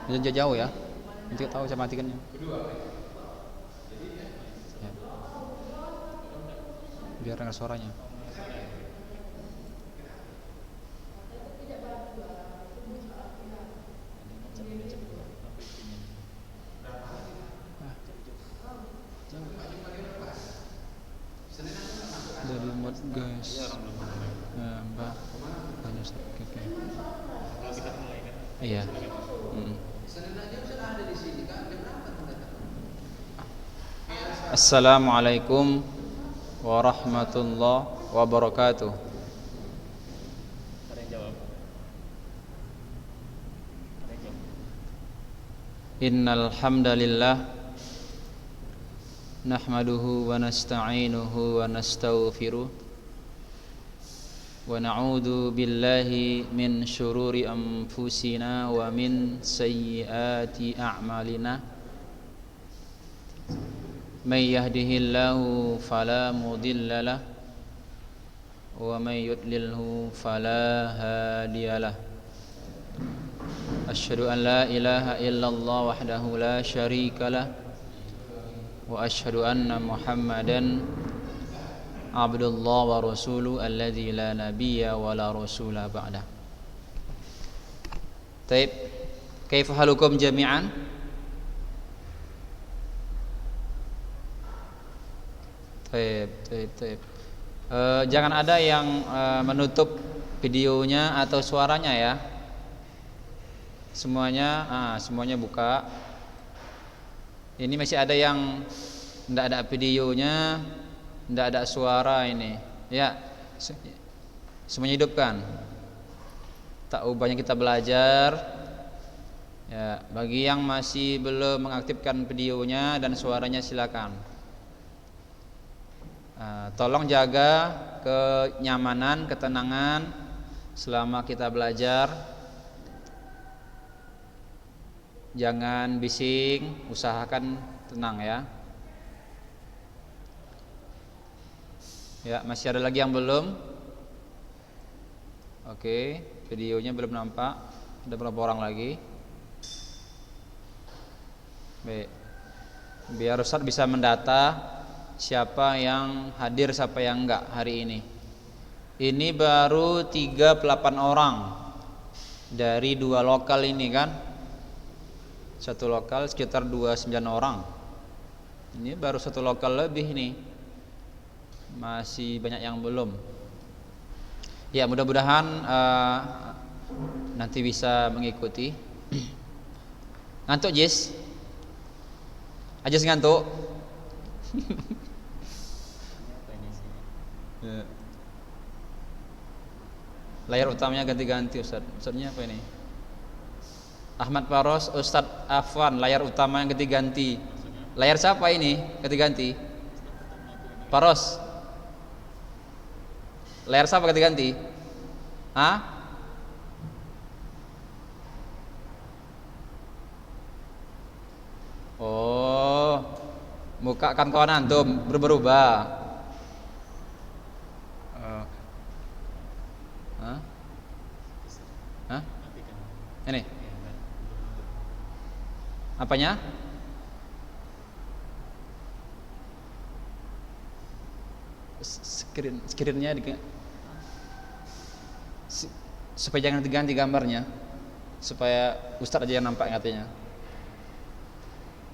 Jauh ya. Nanti tahu saya matikannya. Ya, biar dengar suaranya. Dari mod guys. Mbak. Hanya oke. Iya. Assalamualaikum warahmatullahi wabarakatuh. Ada yang jawab. Innal hamdalillah nahmaduhu wa nasta'inuhu wa nastaghfiruh wa na'udzu billahi min syururi anfusina wa min sayyiati a'malina. May yahdihillahu fala mudilla lah wa may yudlilhu fala hadiyalah. Asyhadu an la ilaha illallah wahdahu la syarikalah wa asyhadu anna Muhammadan abdullah wa rasuluh alladzi la nabiyya wa la rasula ba'dah. Taib, kaifa halukum jami'an? Taib. Jangan ada yang menutup videonya atau suaranya ya. Semuanya buka. Ini masih ada yang tidak ada videonya, tidak ada suara ini. Ya, semuanya hidupkan. Tak ubahnya kita belajar. Ya, bagi yang masih belum mengaktifkan videonya dan suaranya silakan. Tolong jaga kenyamanan, ketenangan selama kita belajar. Jangan bising, usahakan tenang ya. Ya, masih ada lagi yang belum? Oke, videonya belum nampak. Ada berapa orang lagi? Baik. Biar Ustaz bisa mendata siapa yang hadir, siapa yang enggak hari ini. Ini baru 38 orang dari 2 lokal ini kan. Satu lokal sekitar 29 orang. Ini baru 1 lokal lebih nih. Masih banyak yang belum. Ya, mudah-mudahan nanti bisa mengikuti. Ngantuk Jis? Ajis ngantuk? Ya. Layar utamanya ganti-ganti Ustaz. Ustaznya apa ini? Ahmad Faros, Ustadz Afwan, layar utama yang ganti-ganti. Layar siapa ini? Ganti-ganti. Faros. Layar siapa ganti-ganti? Hah? Oh, muka kan kawan antum berubah. Hah? Ini? Apanya? Screennya supaya jangan diganti gambarnya, supaya Ustadz aja yang nampak katanya.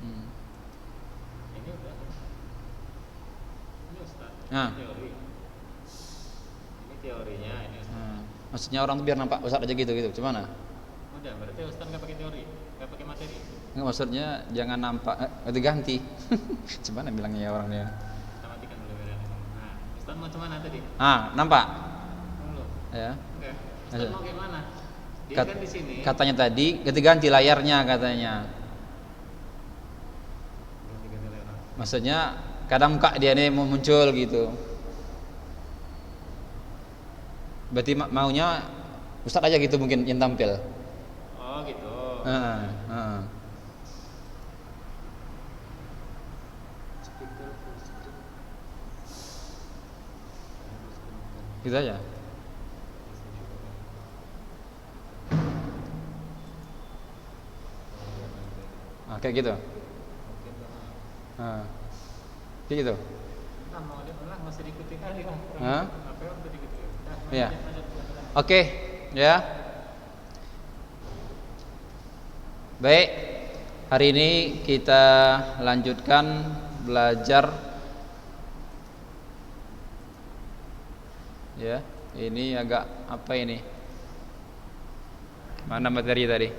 Ini udah. Ini Ustadz. Nah. Teori. Ini teorinya ini Ustadz. Maksudnya orang tuh biar nampak Ustadz aja gitu. Gimana? Udah, berarti Ustadz nggak pakai teori, nggak pakai materi. Enggak, maksudnya jangan nampak ganti-ganti. Gimana bilangnya ya orangnya? Kita matikan dulu ya. Nah, Ustadz mau kemana tadi? Nampak? Belum. Ya. Oke. Ustadz mau gimana? Dia kan di sini. Katanya tadi ganti-ganti layarnya katanya. Ganti-ganti layar. Maksudnya kadang muka dia nih mau muncul gitu. Berarti maunya Ustadz aja gitu mungkin yang tampil. Oh gitu. Gitu aja. kayak gitu. Kayak gitu. Nah, mau dia ulang masih diikuti kali lah. Hah? Apa yang tadi gitu ya? Iya. Oke, ya. Baik. Hari ini kita lanjutkan belajar ya. Ini agak apa ini? Mana materi tadi?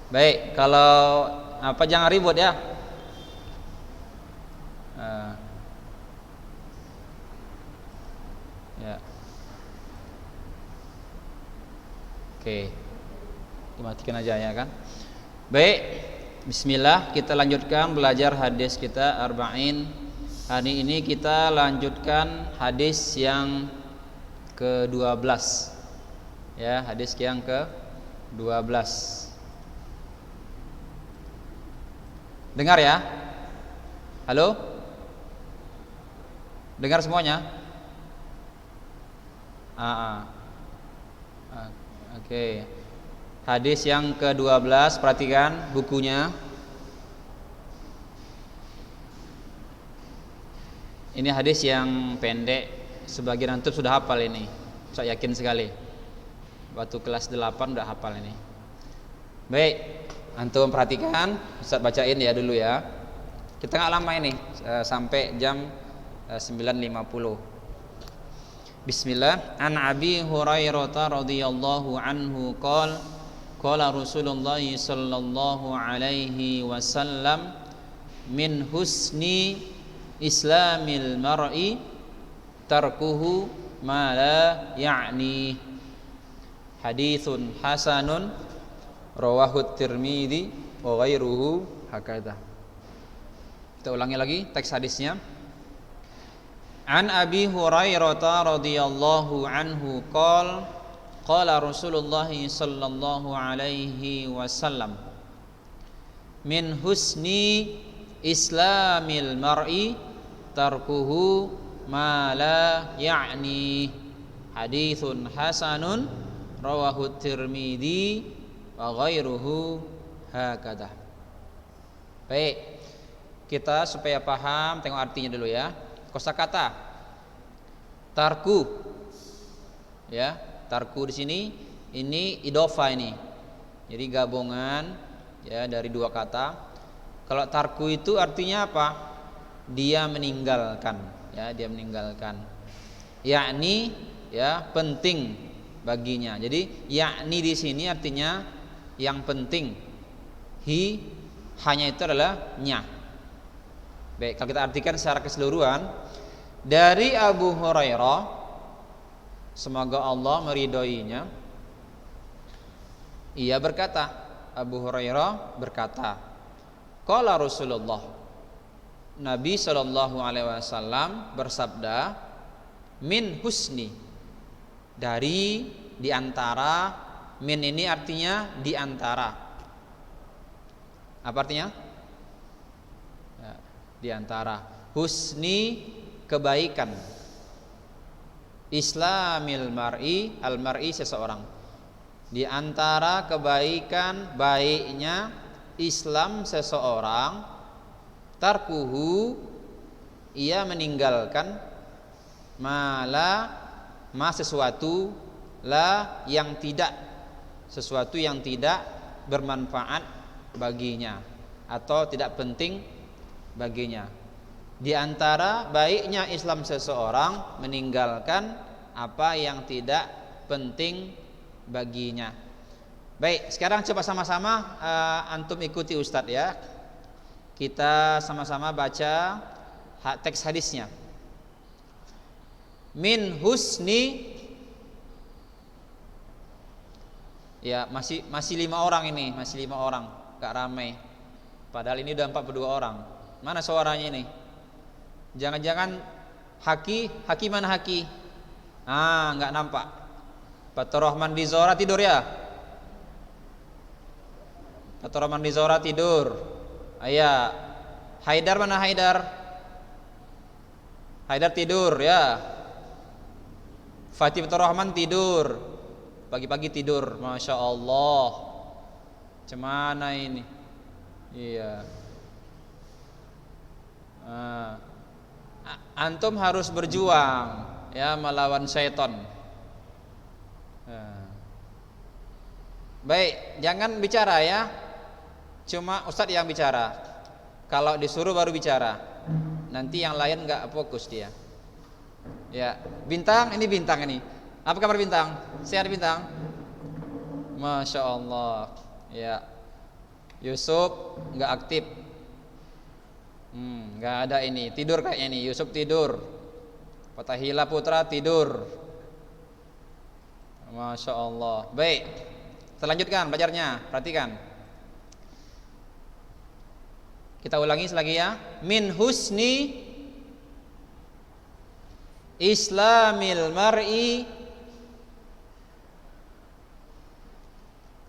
Baik, kalau apa jangan ribut ya. Ya. Oke. Dimatikan aja ya kan. Baik, bismillah, kita lanjutkan belajar hadis kita arba'in. Hari ini kita lanjutkan hadis yang ke-12. Ya, hadis yang ke-12. Dengar ya? Halo? Dengar semuanya? Oke. Hadis yang ke-12, perhatikan bukunya. Ini hadis yang pendek, sebagian antum sudah hafal ini. Saya yakin sekali. Waktu kelas 8 udah hafal ini. Baik, antum perhatikan, Ustaz bacain ya dulu ya. Kita nggak lama ini, sampai jam 9.50. Bismillah. An Abi Hurairah radhiyallahu anhu qala Rasulullah sallallahu alaihi wasallam min husni islamil mar'i tarkuhu ma la ya'ni. Haditsun hasanun rawahu Tirmidzi wa ghairuhu hakadha. Kita ulangi lagi teks hadisnya. An Abi Hurairah radhiyallahu anhu qala Rasulullah sallallahu alaihi wasallam min husni islamil mar'i tarkuhu ma la ya'ni. Haditsun hasanun rawahu Tirmidzi wa ghairuhu hakadha. Baik, kita supaya paham tengok artinya dulu ya. Kosakata tarku, ya, tarku di sini ini idofa ini, jadi gabungan ya dari dua kata. Kalau tarku itu artinya apa? Dia meninggalkan, ya, dia meninggalkan. Yakni ya penting baginya. Jadi yakni di sini artinya yang penting. Hanya itu adalah nya. Baik, kalau kita artikan secara keseluruhan, dari Abu Hurairah, semoga Allah meridhoinya, ia berkata, Abu Hurairah berkata, qala Rasulullah, Nabi sallallahu alaihi wasallam bersabda, min husni, dari diantara, min ini artinya diantara. Apa artinya? Di antara. Husni, kebaikan. Islamil mar'i, al mar'i seseorang. Di antara kebaikan baiknya Islam seseorang, tarkuhu, ia meninggalkan, ma sesuatu, la yang tidak, sesuatu yang tidak bermanfaat baginya atau tidak penting baginya. Di antara baiknya Islam seseorang meninggalkan apa yang tidak penting baginya. Baik, sekarang coba sama-sama antum ikuti Ustadz ya. Kita sama-sama baca teks hadisnya. Min husni, ya masih 5 orang ini, masih 5 orang, gak ramai. Padahal ini udah 42 orang. Mana suaranya ini? Jangan-jangan Haki mana Haki? Nggak nampak. Fatur Rahman di Zora tidur ya? Fatur Rahman di Zora tidur. Ayah, Haidar mana Haidar? Haidar tidur ya? Fatimatur Rahman tidur, pagi-pagi tidur, masya Allah. Cemana ini? Iya. Antum harus berjuang ya melawan syaitan. Baik, jangan bicara ya. Cuma Ustadz yang bicara. Kalau disuruh baru bicara. Nanti yang lain nggak fokus dia. Ya, Bintang, ini Bintang ini. Apa kabar Bintang? Sehat Bintang? Masya Allah. Ya. Yusuf nggak aktif. Nggak ada ini. Tidur kayaknya nih. Yusuf tidur. Fatahila Putra tidur. Masya Allah. Baik. Kita lanjutkan belajarnya. Perhatikan. Kita ulangi lagi ya. Min husni Islamil mar'i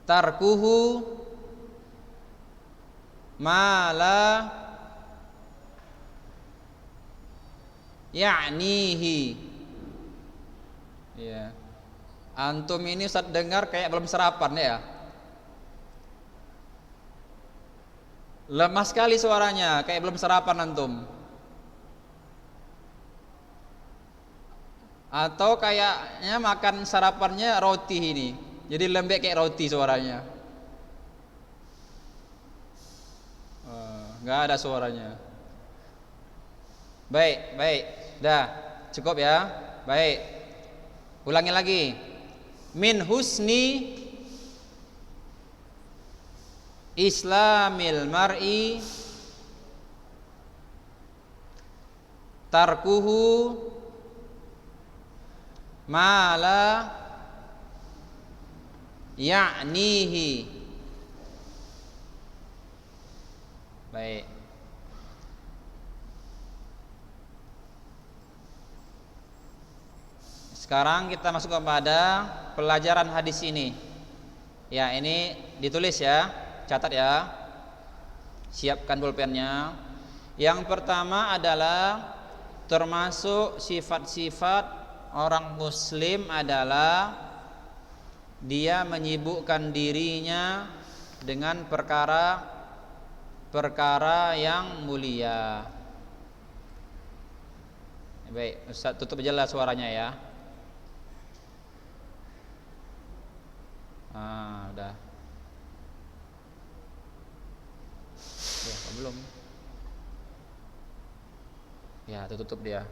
tarkuhu ma la ya'nihi. Ya. Antum ini Ustaz dengar kayak belum sarapan ya. Lemah sekali suaranya, kayak belum sarapan antum. Atau kayaknya makan sarapannya roti ini. Jadi lembek kayak roti suaranya. Nggak ada suaranya. Baik, baik. Dah, cukup ya. Baik. Ulangi lagi. Min husni Islamil mar'i tarkuhu ma la ya'nihi. Baik. Sekarang kita masuk kepada pelajaran hadis ini. Ya, ini ditulis ya, catat ya. Siapkan pulpennya. Yang pertama adalah termasuk sifat-sifat orang muslim adalah dia menyibukkan dirinya dengan perkara yang mulia. Baik, Ustaz tutup jelas suaranya ya. Udah. Ya, belum. Ya, tutup dia.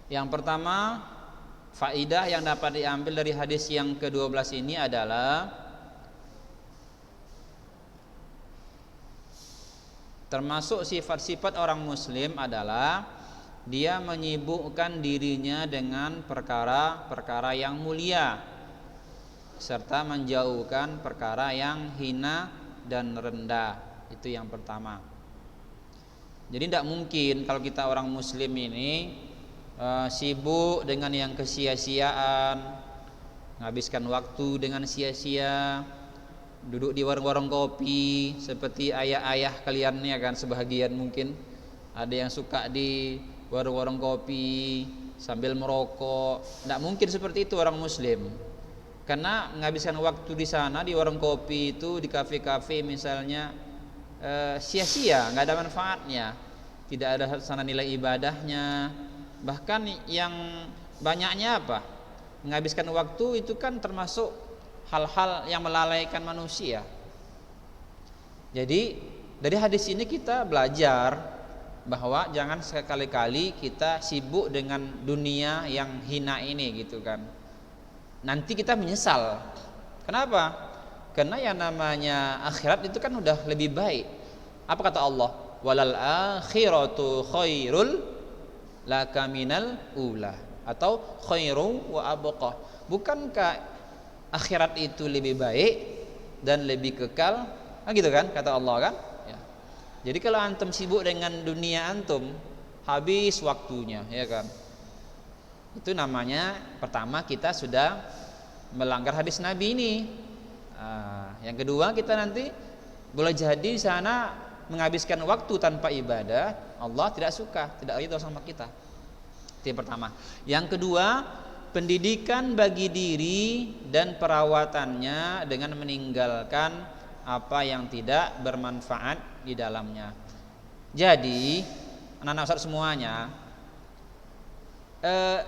Yang pertama, faidah yang dapat diambil dari hadis yang ke-12 ini adalah termasuk sifat-sifat orang muslim adalah dia menyibukkan dirinya dengan perkara-perkara yang mulia serta menjauhkan perkara yang hina dan rendah. Itu yang pertama. Jadi tidak mungkin kalau kita orang muslim ini sibuk dengan yang kesia-siaan, menghabiskan waktu dengan sia-sia, duduk di warung-warung kopi seperti ayah-ayah kalian ya kan, sebahagian mungkin ada yang suka di warung-warung kopi sambil merokok. Tidak mungkin seperti itu orang muslim. Karena menghabiskan waktu di sana di warung kopi itu, di kafe-kafe misalnya, sia-sia, nggak ada manfaatnya, tidak ada sana nilai ibadahnya. Bahkan yang banyaknya apa? Menghabiskan waktu itu kan termasuk hal-hal yang melalaikan manusia. Jadi dari hadis ini kita belajar bahwa jangan sekali-kali kita sibuk dengan dunia yang hina ini gitu kan. Nanti kita menyesal. Kenapa? Karena yang namanya akhirat itu kan udah lebih baik. Apa kata Allah? Walal akhiratu khairul laka minal ula, atau khairu wa abqa. Bukankah akhirat itu lebih baik dan lebih kekal? Gitu kan kata Allah kan? Ya. Jadi kalau antum sibuk dengan dunia antum, habis waktunya, ya kan? Itu namanya pertama kita sudah melanggar hadis Nabi ini. Yang kedua kita nanti boleh jadi di sana menghabiskan waktu tanpa ibadah, Allah tidak suka, tidak ridho sama kita. Itu yang pertama. Yang kedua, pendidikan bagi diri dan perawatannya dengan meninggalkan apa yang tidak bermanfaat di dalamnya. Jadi, anak-anak Ustaz semuanya,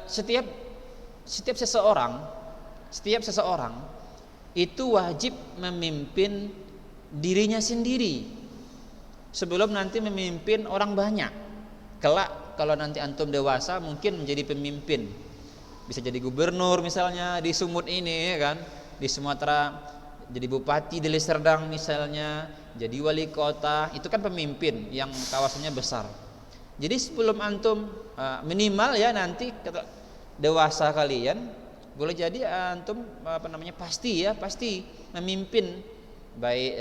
setiap seseorang itu wajib memimpin dirinya sendiri sebelum nanti memimpin orang banyak. Kelak kalau nanti antum dewasa mungkin menjadi pemimpin, bisa jadi gubernur misalnya di Sumut ini, ya kan, di Sumatera, jadi bupati di Liserdang misalnya, jadi wali kota, itu kan pemimpin yang kawasannya besar. Jadi sebelum antum minimal ya nanti dewasa kalian, boleh jadi antum pasti memimpin baik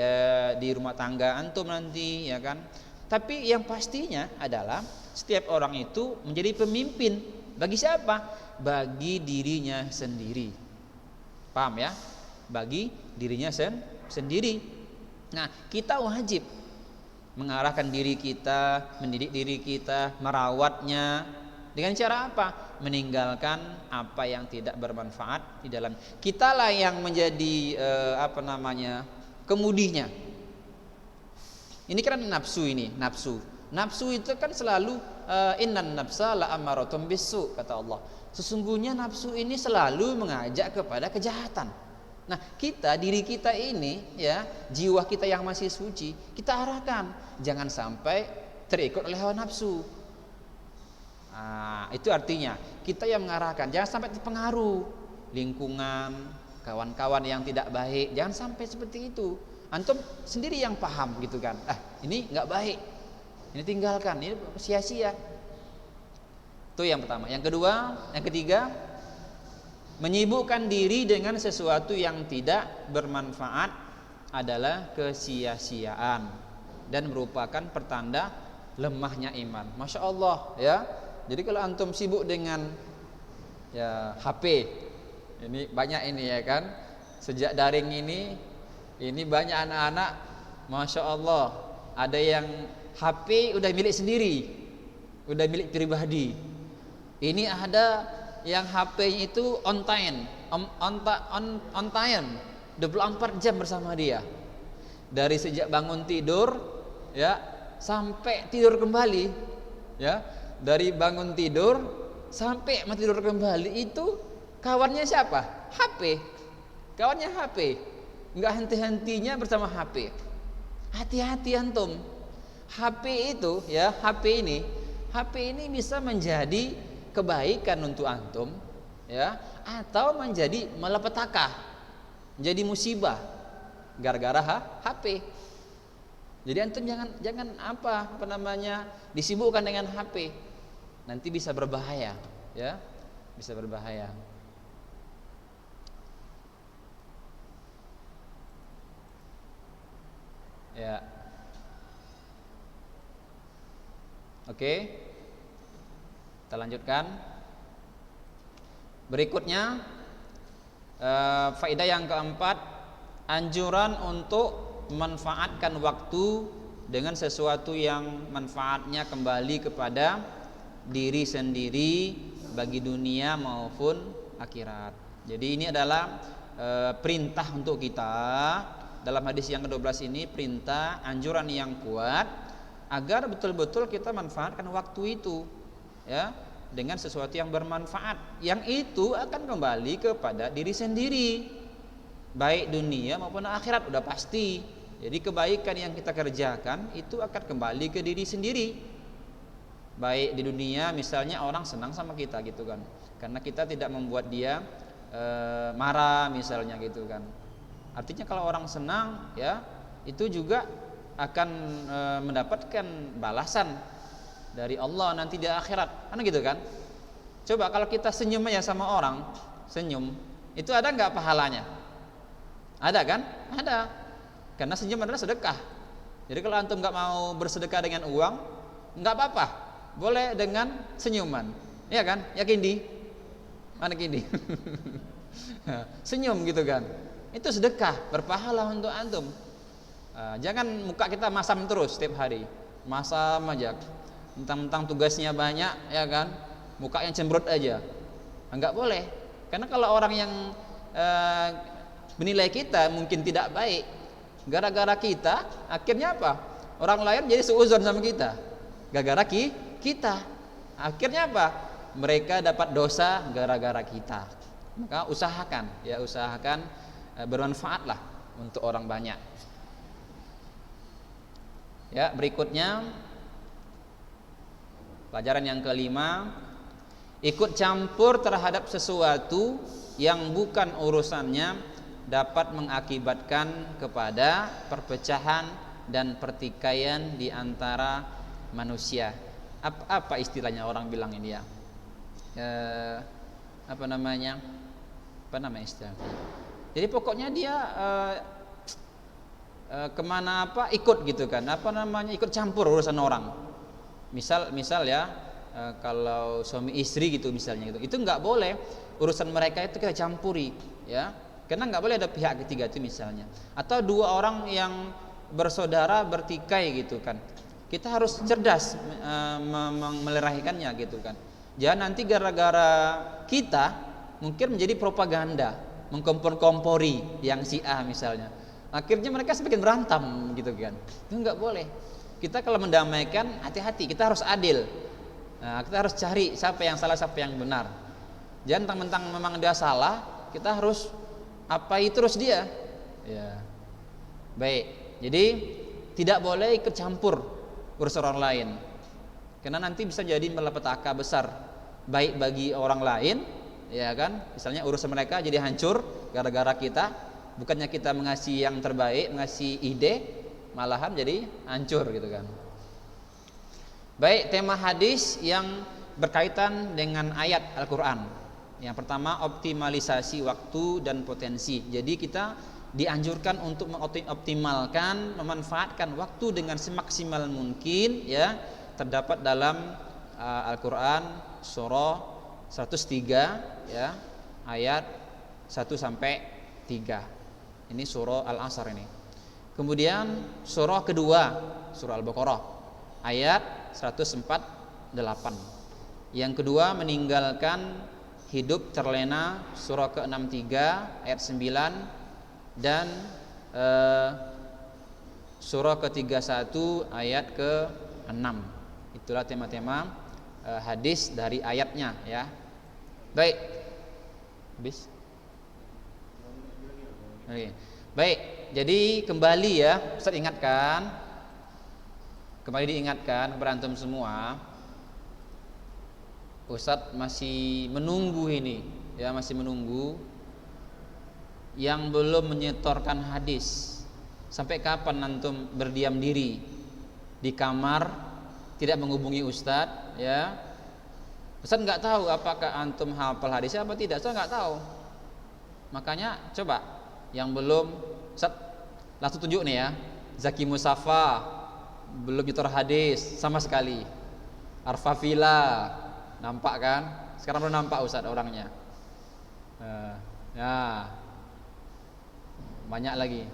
di rumah tangga antum nanti, ya kan. Tapi yang pastinya adalah setiap orang itu menjadi pemimpin bagi siapa? Bagi dirinya sendiri. Paham ya? Bagi dirinya sendiri. Nah, kita wajib mengarahkan diri kita, mendidik diri kita, merawatnya dengan cara apa? Meninggalkan apa yang tidak bermanfaat di dalam. Kitalah yang menjadi kemudinya. Ini kan nafsu ini, nafsu. Nafsu itu kan selalu innan nafsa la amaratum bisu, kata Allah. Sesungguhnya nafsu ini selalu mengajak kepada kejahatan. Nah, diri kita ini ya, jiwa kita yang masih suci, kita arahkan jangan sampai terikut oleh hawa nafsu. Itu artinya kita yang mengarahkan, jangan sampai terpengaruh lingkungan, kawan-kawan yang tidak baik, jangan sampai seperti itu. Antum sendiri yang paham gitu kan, ini nggak baik, ini tinggalkan, ini sia-sia. Itu yang pertama. Yang kedua, yang ketiga, menyibukkan diri dengan sesuatu yang tidak bermanfaat adalah kesia-siaan dan merupakan pertanda lemahnya iman. Masya Allah ya. Jadi kalau antum sibuk dengan ya HP, ini banyak ini ya kan, sejak daring ini banyak anak-anak, Masya Allah, ada yang HP udah milik sendiri, udah milik pribadi. Ini ada yang HP-nya itu on time 24 jam bersama dia. Dari sejak bangun tidur ya sampai tidur kembali ya. Dari bangun tidur sampai mau tidur kembali itu kawannya siapa? HP. Kawannya HP. Enggak henti-hentinya bersama HP. Hati-hati antum. HP itu ya, HP ini bisa menjadi kebaikan untuk antum ya, atau menjadi malapetaka, menjadi musibah gara-gara HP. Jadi antum jangan disibukkan dengan HP, nanti bisa berbahaya ya, bisa berbahaya. Ya. Oke. Kita lanjutkan. Berikutnya faedah yang keempat, anjuran untuk memanfaatkan waktu dengan sesuatu yang manfaatnya kembali kepada diri sendiri bagi dunia maupun akhirat. Jadi ini adalah perintah untuk kita. Dalam hadis yang ke-12 ini perintah, anjuran yang kuat agar betul-betul kita manfaatkan waktu itu ya dengan sesuatu yang bermanfaat, yang itu akan kembali kepada diri sendiri baik dunia maupun akhirat, udah pasti. Jadi kebaikan yang kita kerjakan itu akan kembali ke diri sendiri. Baik di dunia misalnya orang senang sama kita gitu kan, karena kita tidak membuat dia marah misalnya gitu kan. Artinya kalau orang senang ya itu juga akan mendapatkan balasan dari Allah nanti di akhirat, kan gitu kan. Coba kalau kita senyum aja sama orang, senyum itu ada nggak pahalanya? Ada kan? Ada. Karena senyum adalah sedekah. Jadi kalau antum nggak mau bersedekah dengan uang, nggak apa-apa, boleh dengan senyuman, ya kan? Yakin di? Mana kini? Senyum gitu kan? Itu sedekah, berpahala untuk antum. Jangan muka kita masam terus setiap hari, masam aja. Mentang-mentang tugasnya banyak, ya kan, mukanya cemberut aja. Enggak boleh. Karena kalau orang yang menilai kita mungkin tidak baik, gara-gara kita, akhirnya apa? Orang lain jadi seuzon sama kita. Gara-gara kita. Akhirnya apa? Mereka dapat dosa gara-gara kita. Maka usahakan bermanfaatlah untuk orang banyak. Ya, berikutnya pelajaran yang kelima, ikut campur terhadap sesuatu yang bukan urusannya dapat mengakibatkan kepada perpecahan dan pertikaian di antara manusia. Apa istilahnya orang bilang ini ya? Apa namanya istilahnya? Jadi pokoknya dia kemana apa ikut gitu kan? Ikut campur urusan orang. Misal ya, kalau suami istri gitu misalnya gitu, itu nggak boleh urusan mereka itu kita campuri, ya. Karena nggak boleh ada pihak ketiga itu misalnya. Atau dua orang yang bersaudara bertikai gitu kan, kita harus cerdas melerahikannya gitu kan. Jangan nanti gara-gara kita mungkin menjadi propaganda, mengkompor-kompori yang si A misalnya. Akhirnya mereka semakin berantem gitu kan. Itu nggak boleh. Kita kalau mendamaikan, hati-hati, kita harus adil. Nah, kita harus cari siapa yang salah, siapa yang benar. Jangan mentang-mentang memang dia salah, kita harus apai terus dia. Ya. Baik. Jadi tidak boleh ikut campur urusan orang lain. Karena nanti bisa jadi malapetaka besar, baik bagi orang lain, ya kan? Misalnya urusan mereka jadi hancur gara-gara kita. Bukannya kita mengasih yang terbaik, mengasih ide, malahan jadi hancur gitu kan. Baik, tema hadis yang berkaitan dengan ayat Al-Quran. Yang pertama, optimalisasi waktu dan potensi. Jadi kita dianjurkan untuk mengoptimalkan, memanfaatkan waktu dengan semaksimal mungkin, ya. Terdapat dalam Al-Quran surah 103, ya, ayat 1 sampai 3. Ini surah Al-Asr ini. Kemudian surah kedua, surah Al-Baqarah, ayat 148. Yang kedua, meninggalkan hidup terlena, surah ke-63 ayat 9, dan surah ke-31 ayat ke-6. Itulah tema-tema hadis dari ayatnya, ya. Baik. Habis. Oke. Baik, jadi kembali ya, Ustaz ingatkan, kembali diingatkan kepada antum semua, Ustaz masih menunggu ini, ya, masih menunggu yang belum menyetorkan hadis. Sampai kapan antum berdiam diri di kamar, tidak menghubungi Ustaz, ya? Ustaz nggak tahu apakah antum hafal hadisnya apa tidak, Ustaz nggak tahu. Makanya coba yang belum, Ustaz langsung tunjuk nih ya, Zaki Musafa belum nyetor hadis sama sekali. Arfafila nampak kan? Sekarang belum nampak Ustaz orangnya. Ya, banyak lagi.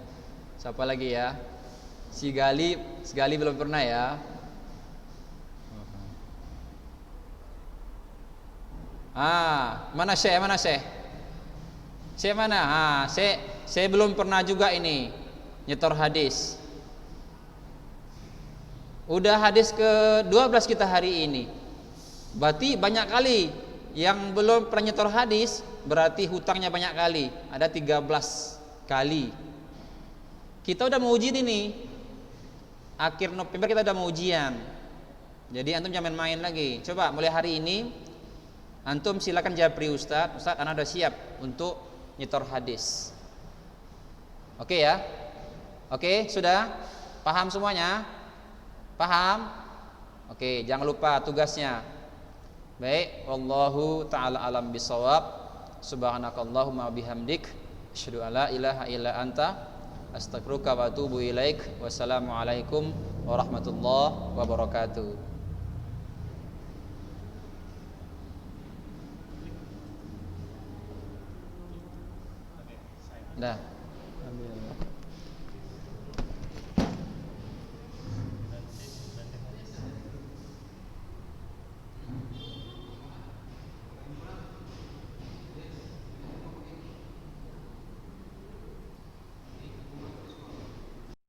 Siapa lagi ya? Sigali belum pernah ya. Mana Syekh? Syekh mana? Saya belum pernah juga ini nyetor hadis. Udah hadis ke-12 kita hari ini. Berarti banyak kali yang belum pernah nyetor hadis, berarti hutangnya banyak kali. Ada 13 kali. Kita udah mau ujian ini. Akhir November kita udah mau ujian. Jadi antum jangan main lagi. Coba mulai hari ini antum silakan japri Ustaz Anda udah siap untuk nyetor hadis. Oke ya? Oke, sudah? Paham semuanya? Paham? Oke, jangan lupa tugasnya. Baik, wallahu taala alam bisawab. Subhanakallahumma bihamdik, asyhadu alla ilaha illa anta, astaghfiruka wa atubu ilaik. Wassalamualaikum warahmatullahi wabarakatuh. Dah.